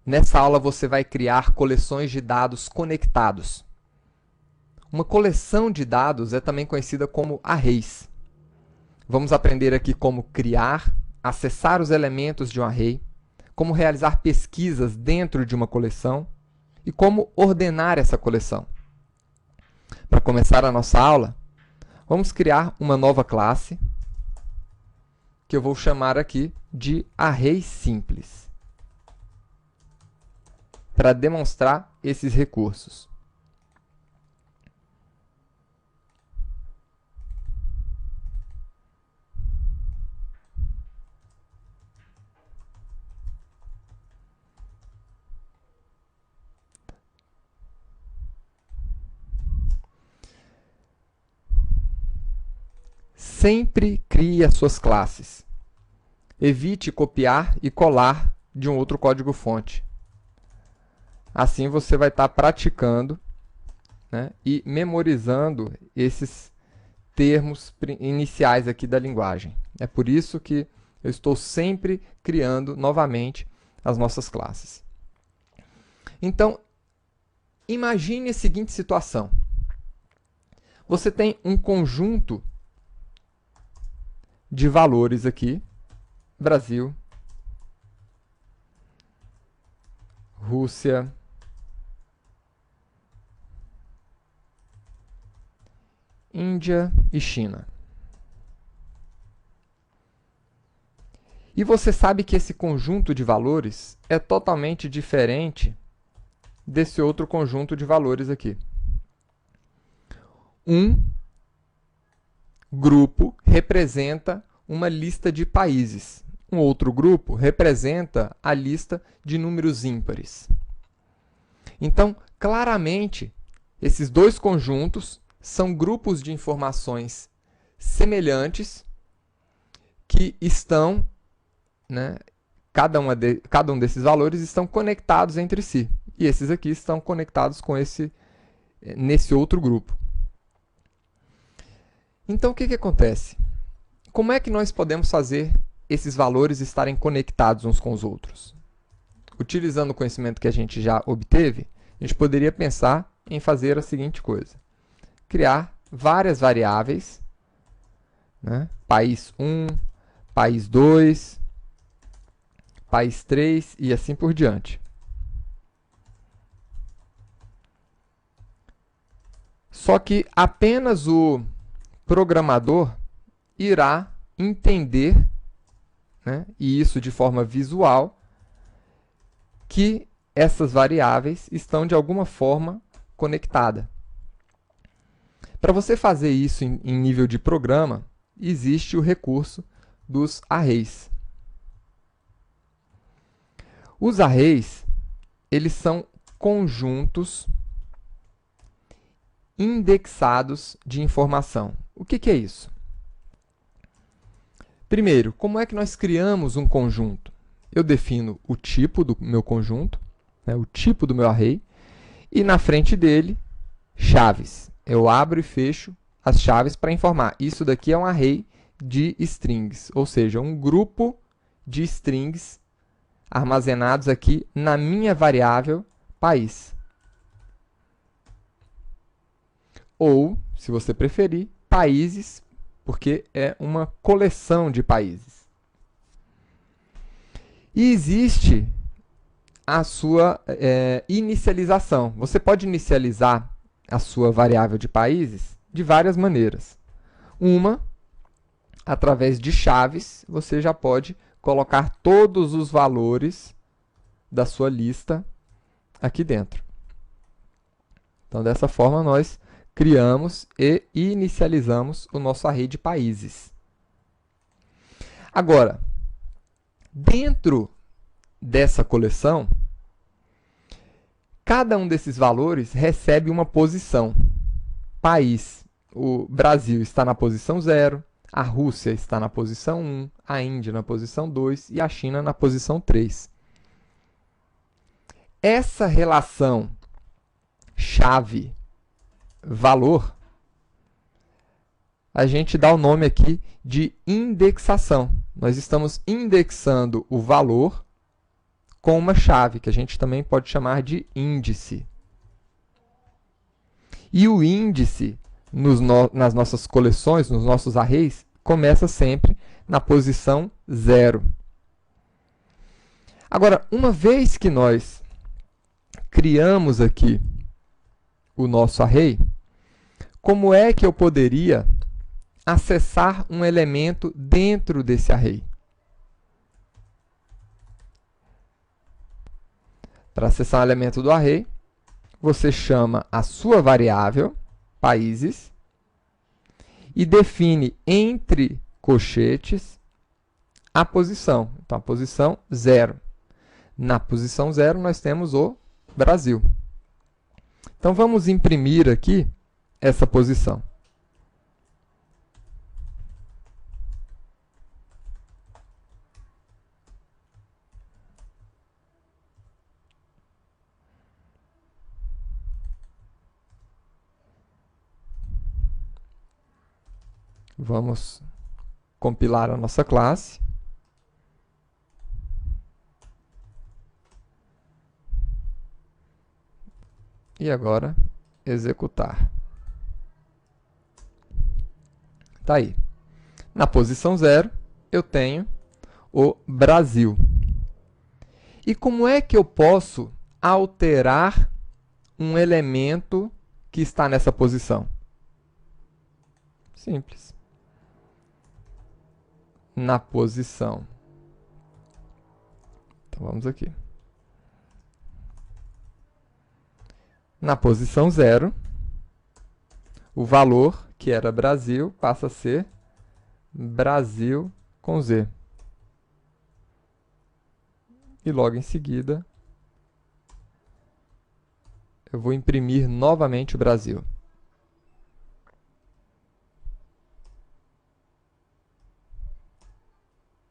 Nessa aula você vai criar coleções de dados conectados. Uma coleção de dados é também conhecida como arrays. Vamos aprender aqui como criar, acessar os elementos de um array, como realizar pesquisas dentro de uma coleção e como ordenar essa coleção. Para começar a nossa aula, vamos criar uma nova classe que eu vou chamar aqui de array simples, para demonstrar esses recursos. Sempre crie as suas classes. Evite copiar e colar de um outro código-fonte. Assim você vai estar praticando, né, e memorizando esses termos iniciais aqui da linguagem. É por isso que eu estou sempre criando novamente as nossas classes. Então, imagine a seguinte situação. Você tem um conjunto de valores aqui, Brasil, Rússia, Índia e China. E você sabe que esse conjunto de valores é totalmente diferente desse outro conjunto de valores aqui. Um grupo representa uma lista de países. Um outro grupo representa a lista de números ímpares. Então, claramente, esses dois conjuntos são grupos de informações semelhantes que estão, né, cada um desses valores estão conectados entre si. E esses aqui estão conectados com nesse outro grupo. Então, o que acontece? Como é que nós podemos fazer esses valores estarem conectados uns com os outros? Utilizando o conhecimento que a gente já obteve, a gente poderia pensar em fazer a seguinte coisa. Criar várias variáveis, né? País 1, país 2, país 3 e assim por diante. Só que apenas o programador irá entender, né, e isso de forma visual, que essas variáveis estão de alguma forma conectadas. Para você fazer isso em nível de programa, existe o recurso dos arrays. Os arrays, eles são conjuntos indexados de informação. O que é isso? Primeiro, como é que nós criamos um conjunto? Eu defino o tipo do meu conjunto, né, o tipo do meu array, e na frente dele, chaves. Eu abro e fecho as chaves para informar. Isso daqui é um array de strings, ou seja, um grupo de strings armazenados aqui na minha variável país. Ou, se você preferir, países, porque é uma coleção de países. E existe a sua inicialização. Você pode inicializar a sua variável de países de várias maneiras. Uma, através de chaves, você já pode colocar todos os valores da sua lista aqui dentro. Então, dessa forma, nós criamos e inicializamos o nosso array de países. Agora, dentro dessa coleção, cada um desses valores recebe uma posição. País, o Brasil está na posição 0, a Rússia está na posição 1, a Índia na posição 2 e a China na posição 3. Essa relação chave-valor, a gente dá o nome aqui de indexação. Nós estamos indexando o valor com uma chave, que a gente também pode chamar de índice. E o índice nas nossas coleções, nos nossos arrays, começa sempre na posição 0. Agora, uma vez que nós criamos aqui o nosso array, como é que eu poderia acessar um elemento dentro desse array? Para acessar um elemento do array, você chama a sua variável, países, e define entre colchetes a posição. Então, a posição 0. Na posição 0, nós temos o Brasil. Então, vamos imprimir aqui essa posição. Vamos compilar a nossa classe. E agora, executar. Está aí. Na posição 0, eu tenho o Brasil. E como é que eu posso alterar um elemento que está nessa posição? Simples. Na posição. Então, vamos aqui. Na posição 0, o valor, que era Brasil, passa a ser Brasil com Z. E logo em seguida, eu vou imprimir novamente o Brasil.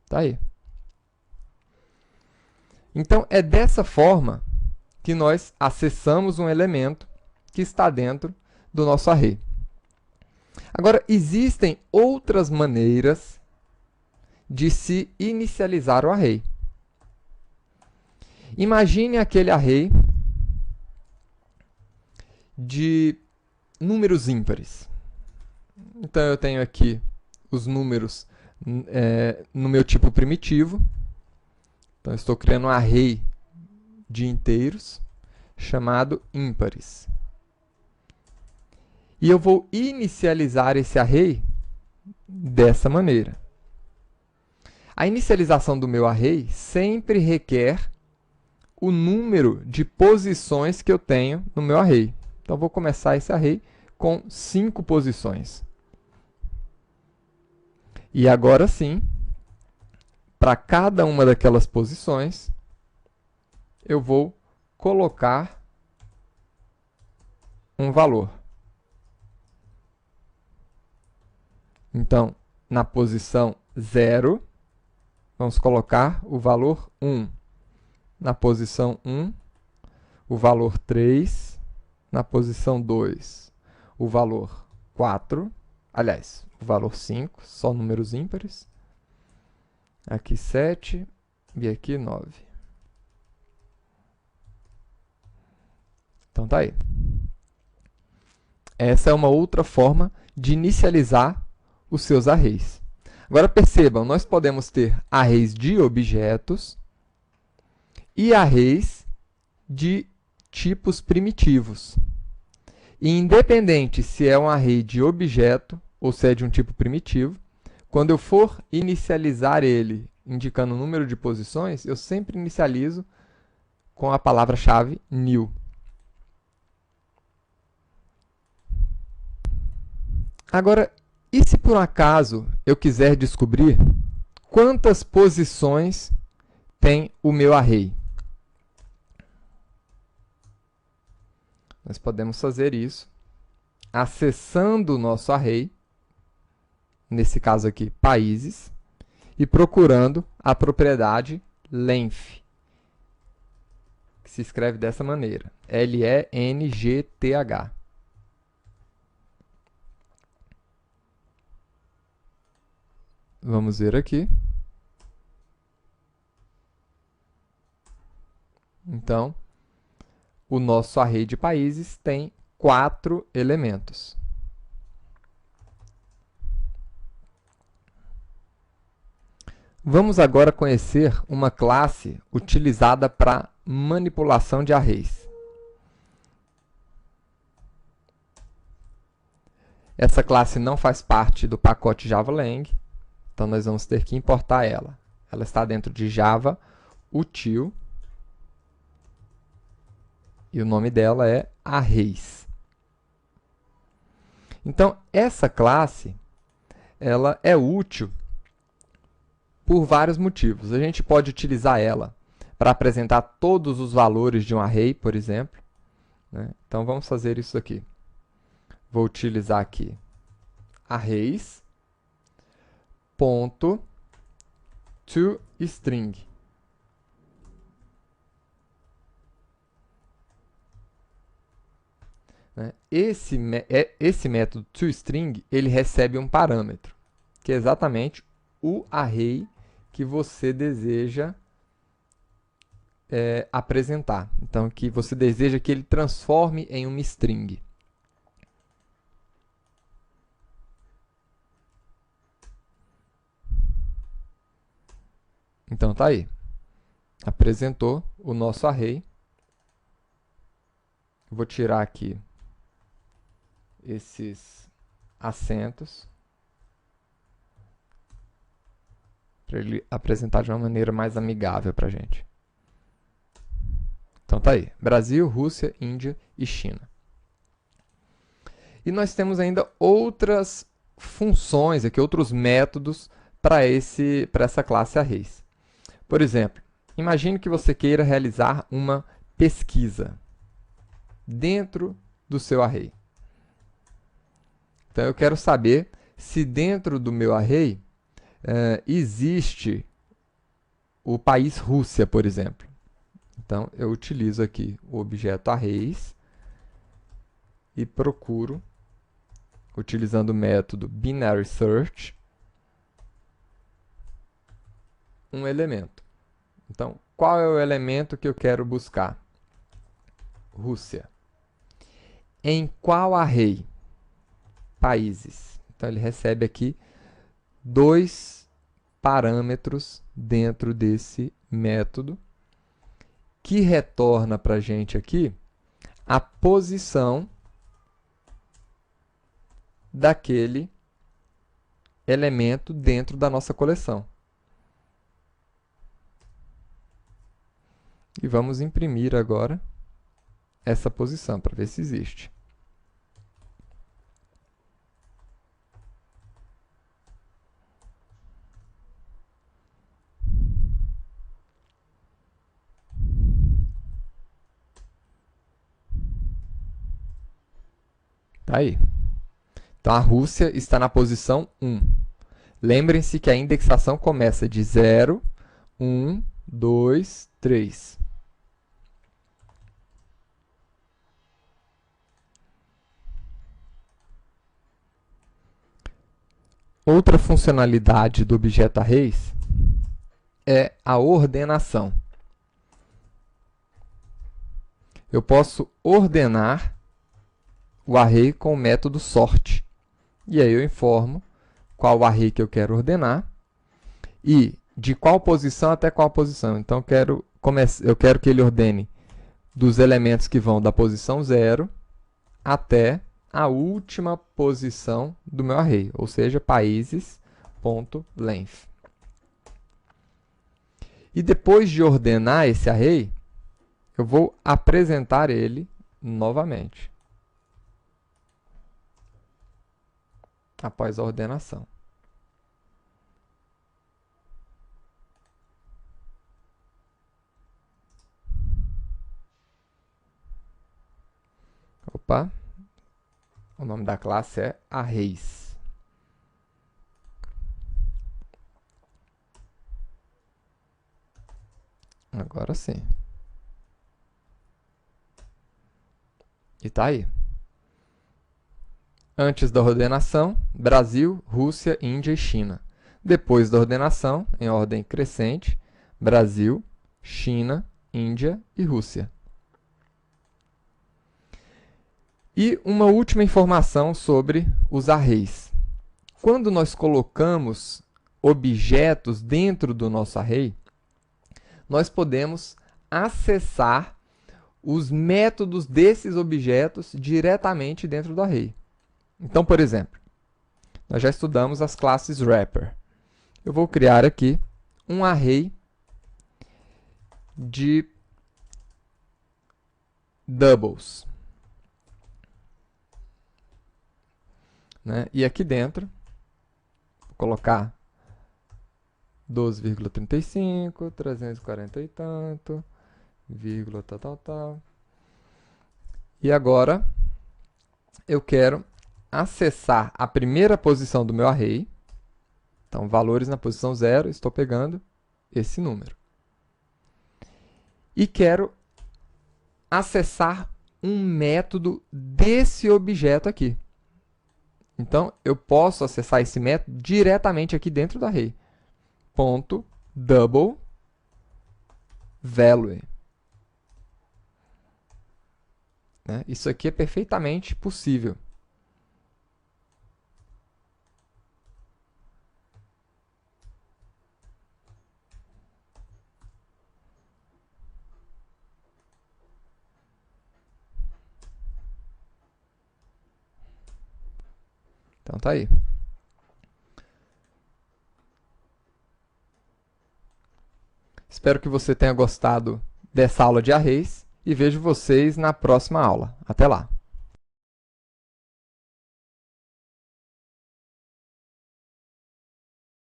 Tá aí. Então, é dessa forma que nós acessamos um elemento que está dentro do nosso array. Agora, existem outras maneiras de se inicializar o array. Imagine aquele array de números ímpares. Então, eu tenho aqui os números no meu tipo primitivo. Então, estou criando um array de inteiros chamado ímpares. E eu vou inicializar esse array dessa maneira. A inicialização do meu array sempre requer o número de posições que eu tenho no meu array. Então, vou começar esse array com 5 posições. E agora sim, para cada uma daquelas posições, eu vou colocar um valor. Então, na posição 0, vamos colocar o valor 1. Na posição 1, o valor 3. Na posição 2, o valor 4. Aliás, o valor 5, só números ímpares. Aqui 7 e aqui 9. Então, tá aí. Essa é uma outra forma de inicializar os seus arrays. Agora, percebam, nós podemos ter arrays de objetos e arrays de tipos primitivos. E independente se é um array de objeto ou se é de um tipo primitivo, quando eu for inicializar ele indicando o número de posições, eu sempre inicializo com a palavra-chave new. Agora, e se por acaso eu quiser descobrir quantas posições tem o meu array? Nós podemos fazer isso acessando o nosso array, nesse caso aqui, países, e procurando a propriedade length, que se escreve dessa maneira, L-E-N-G-T-H. Vamos ver aqui. Então, o nosso array de países tem 4 elementos. Vamos agora conhecer uma classe utilizada para manipulação de arrays. Essa classe não faz parte do pacote JavaLang, então nós vamos ter que importar ela. Ela está dentro de Java Util e o nome dela é Arrays. Então, essa classe ela é útil por vários motivos. A gente pode utilizar ela para apresentar todos os valores de um array, por exemplo, né? Então, vamos fazer isso aqui. Vou utilizar aqui arrays.toString. Esse método toString, ele recebe um parâmetro, que é exatamente o array que você deseja apresentar. Então, que você deseja que ele transforme em uma string. Então, tá aí. Apresentou o nosso array. Vou tirar aqui esses acentos para ele apresentar de uma maneira mais amigável para a gente. Então, tá aí. Brasil, Rússia, Índia e China. E nós temos ainda outras funções, aqui, outros métodos para essa classe arrays. Por exemplo, imagine que você queira realizar uma pesquisa dentro do seu array. Então, eu quero saber se dentro do meu array existe o país Rússia, por exemplo. Então, eu utilizo aqui o objeto arrays e procuro, utilizando o método binary search, um elemento. Então, qual é o elemento que eu quero buscar? Rússia. Em qual array? Países. Então, ele recebe aqui 2 parâmetros dentro desse método, que retorna para a gente aqui a posição daquele elemento dentro da nossa coleção. E vamos imprimir agora essa posição para ver se existe. Tá aí. Então, a Rússia está na posição 1. Lembrem-se que a indexação começa de 0, 1, 2, 3. Outra funcionalidade do objeto arrays é a ordenação. Eu posso ordenar o array com o método sort. E aí eu informo qual array que eu quero ordenar e de qual posição até qual posição. Então, eu quero que ele ordene dos elementos que vão da posição 0 até a última posição do meu array, ou seja, países.length. E depois de ordenar esse array, eu vou apresentar ele novamente, após a ordenação. Opa! O nome da classe é arrays. Agora sim. E tá aí. Antes da ordenação, Brasil, Rússia, Índia e China. Depois da ordenação, em ordem crescente, Brasil, China, Índia e Rússia. E uma última informação sobre os arrays. Quando nós colocamos objetos dentro do nosso array, nós podemos acessar os métodos desses objetos diretamente dentro do array. Então, por exemplo, nós já estudamos as classes wrapper. Eu vou criar aqui um array de doubles. Né? E aqui dentro, vou colocar 12,35, 340 e tanto, vírgula, tal. E agora, eu quero acessar a primeira posição do meu array. Então, valores na posição 0, estou pegando esse número. E quero acessar um método desse objeto aqui. Então, eu posso acessar esse método diretamente aqui dentro do array. Ponto double value. Né? Isso aqui é perfeitamente possível. Então, tá aí. Espero que você tenha gostado dessa aula de arrays e vejo vocês na próxima aula. Até lá!